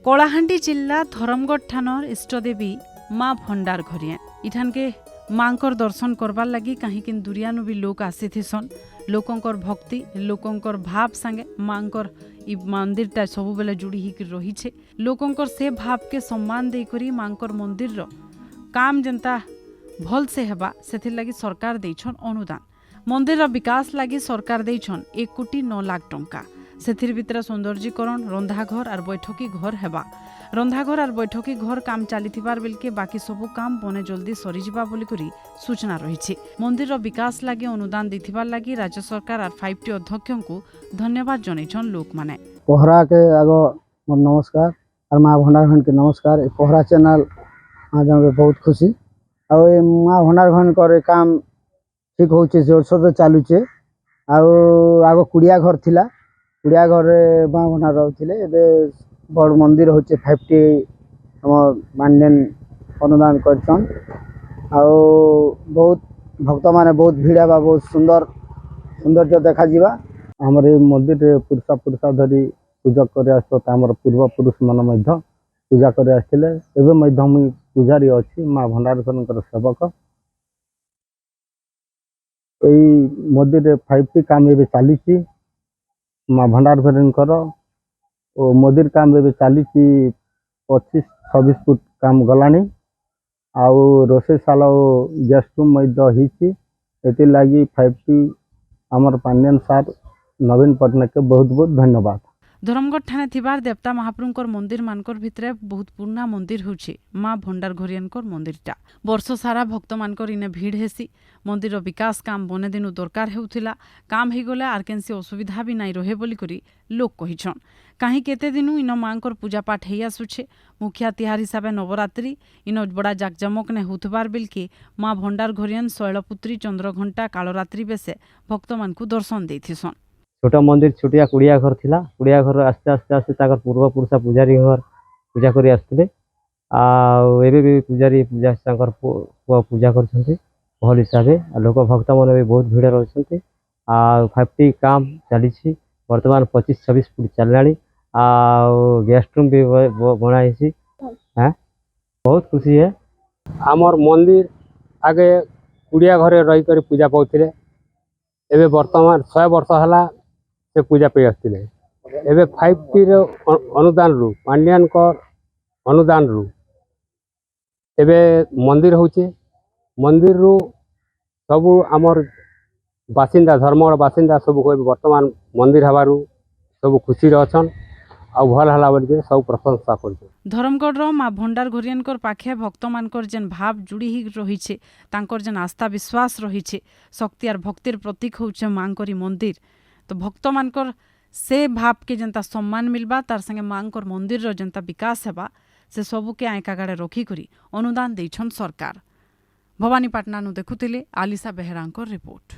कलाहांडी जिला धरमगढ़ ठानर इष्टदेवी माँ भंडार घरिया इठान के मांकर दर्शन करबार लगी कहीं दुरियानु भी लोक आसीथिसन। लोकंकर भक्ति लोकंकर भाव संगे मांकर इ मंदिरटा सब बेले जुड़ी ही रही छे। लोकंकर से भाव के सम्मान देकरी मांकर मंदिर रो काम जनता भल से हेबा सेथिर लगी सरकार देइछन अनुदान। मंदिर विकास लगी सरकार देइछन 1,09 लाख टंका। सेथिर भितर सौंदर्यीकरण रंधाघर और बैठकी घर हेबा। रंधाघर और बैठकी घर काम चलीथिबार बेलके बाकी सबु काम बने जल्दी सरीजिबा बोली करी सूचना रही। मंदिर विकास लगी अनुदान देथिबार लगी राज्य सरकार और 5T अध्यक्ष को धन्यवाद जनैछन लोक माने। पोहरा के आगो नमस्कार और माँ भंडार के नमस्कार। पोहरा चैनल आज हमें बहुत खुशी और माँ भंडार कर काम ठीक हो जोरसोर चालू छे। आगो कुड़िया घर थिला कुड़िया घर माँ भंडार रोते बड़ मंदिर हो 5T मानदेन अनुदान कर बहुत भक्त माने बहुत भीड़ बा बहुत सुंदर सौंदर्य देखा जीवा। हमर मंदिर पुरुषा धरी पूजा कर पूर्व पुरुष मान पूजा कर मुझे पूजारी अच्छी माँ भंडार सेवक। यही मंदिर 5T काम ए चली माँ भंडार और मंदिर काम ए चली 25-26 फुट काम गलानी आउ रोषेशाला गेस्ट रूम ये लगी 5T आमर पांडियन सार नवीन पट्टनायक के बहुत बहुत धन्यवाद। धरमगढ़ ठाणे थिबार देवता महाप्रभुंकर मंदिर मानकर भितरे बहुत पुराना मंदिर होछि माँ भंडार घरियानकर मंदिरटा। वर्ष सारा भक्त मानकर इने भीड़ हेसी। मंदिर विकास काम बने दिनु दरकार हेउथिला। काम हे गले आर केनसी असुविधा भी नाई रहे बोली करी लोक कहिछन। काहे केते दिनु इन मांकर पूजा पाठ हेई आसुछे। मुखिया तिहार हिसाबे नवरात्रि इन बड़ा जाकजमक ने होथबार बेलके माँ भंडार घरियान शैलपुत्री चंद्रघंटा कालरात्रि बेसे भक्त मानकु दर्शन देथिसन। छोटा मंदिर छोटिया कुड़िया घर थिला। कुड़िया घर आस्ते आस्ते आस्ते ताकर पूर्व पुरुषा पूजारी घर पूजा करी आसते एबे भी पूजारी पूजा पूजा करछन्ते भल हिसाब से। लोक भक्त मन भी बहुत भीड़ रही। 5T काम चली वर्तमान 25-26 फुट चललानी गेस्ट रूम भी बनाई। बहुत खुशी है। आमर मंदिर आगे कुड़िया घरे रही कर पूजा पाते एबे वर्तमान 100 वर्ष है से पूजा पे आसते। एबे 5T अनुदान रु पांडियन अनुदान रु एबे मंदिर होचे। मंदिर रु सबू आमर बासिंदा धर्म बासिंदा सब वर्तमान मंदिर हबारू सब खुशी अछन आ भल हला बोल सब प्रशंसा कर। धरमगढ़ माँ भंडार घरियानकर पाखे भक्त मानकर जेन भाव जुड़ी ही रही तांकर जेन आस्था विश्वास रही शक्ति और भक्तिर प्रतीक होचे मांकरी मंदिर। तो भक्त मानकर से भाव के जनता सम्मान मिलबा तार संगे मांकर मंदिर रो जनता विकास हेबा से सबू के आँका गाड़े रखी करी अनुदान देइछन सरकार। भवानीपाटना नु देखुतिले आलिसा बेहरांकर रिपोर्ट।